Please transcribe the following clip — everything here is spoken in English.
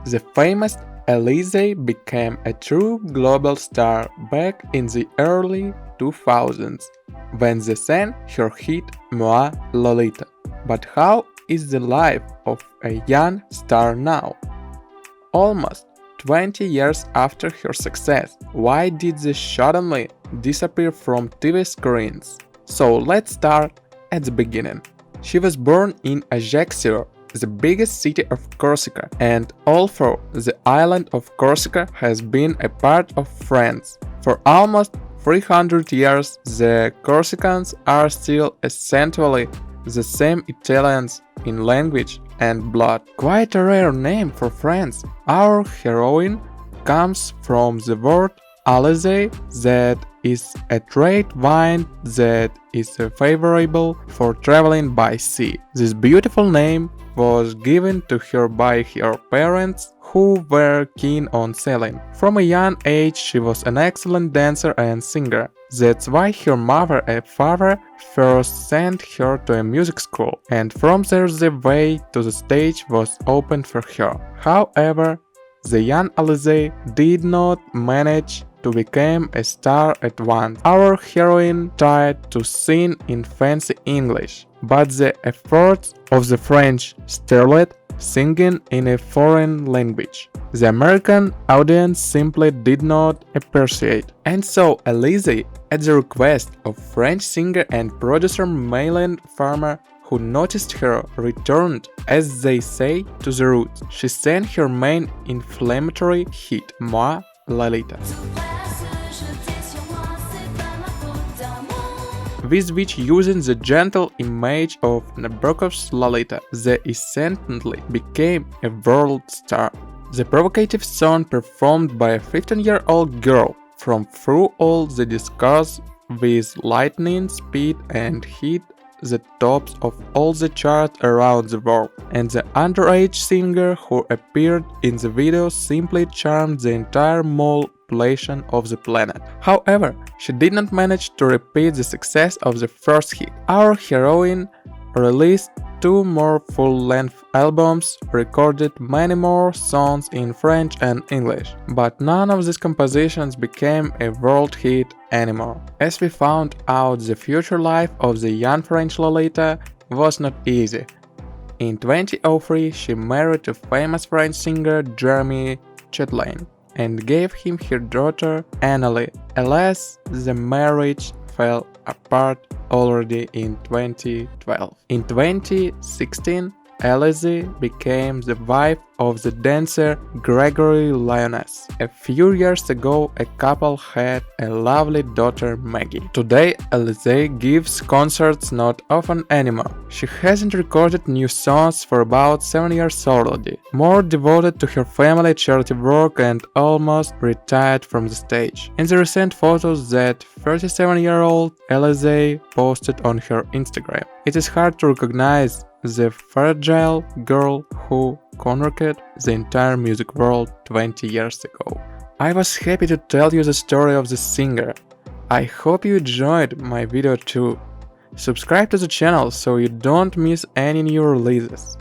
The famous Alizée became a true global star back in the early 2000s, when they sang her hit Moi Lolita. But how is the life of a young star now? Almost 20 years after her success, why did they suddenly disappear from TV screens? So let's start at the beginning. She was born in Ajaccio, the biggest city of Corsica, and although the island of Corsica has been a part of France for almost 300 years, the Corsicans are still essentially the same Italians in language and blood. Quite a rare name for France. Our heroine comes from the word Alizée, that is a trade wine that is favorable for traveling by sea. This beautiful name was given to her by her parents, who were keen on sailing. From a young age she was an excellent dancer and singer. That's why her mother and father first sent her to a music school, and from there the way to the stage was opened for her. However, the young Alizée did not manage to become a star at once. Our heroine tried to sing in fancy English, but the efforts of the French starlet singing in a foreign language, the American audience simply did not appreciate. And so Alizée, at the request of French singer and producer Mayland Farmer, who noticed her, returned, as they say, to the roots. She sang her main inflammatory hit, Moi Lolita, with which, using the gentle image of Nabokov's Lolita, they instantly became a world star. The provocative song, performed by a 15-year-old girl, from through all the discourse with lightning speed and hit the tops of all the charts around the world, and the underage singer who appeared in the video simply charmed the entire mole population of the planet. However, she did not manage to repeat the success of the first hit. Our heroine released 2 more full-length albums, recorded many more songs in French and English, but none of these compositions became a world hit anymore. As we found out, the future life of the young French Lolita was not easy. In 2003, she married to famous French singer Jeremy Chatelain and gave him her daughter Annalie. Alas, the marriage fell apart already in 2012. In 2016, Alizée became the wife of the dancer Gregory Lyoness. A few years ago, a couple had a lovely daughter, Maggie. Today, Alizée gives concerts not often anymore. She hasn't recorded new songs for about 7 years already, more devoted to her family, charity work, and almost retired from the stage. In the recent photos that 37-year-old Alizée posted on her Instagram, it is hard to recognize the fragile girl who conquered the entire music world 20 years ago. I was happy to tell you the story of the singer. I hope you enjoyed my video too. Subscribe to the channel so you don't miss any new releases.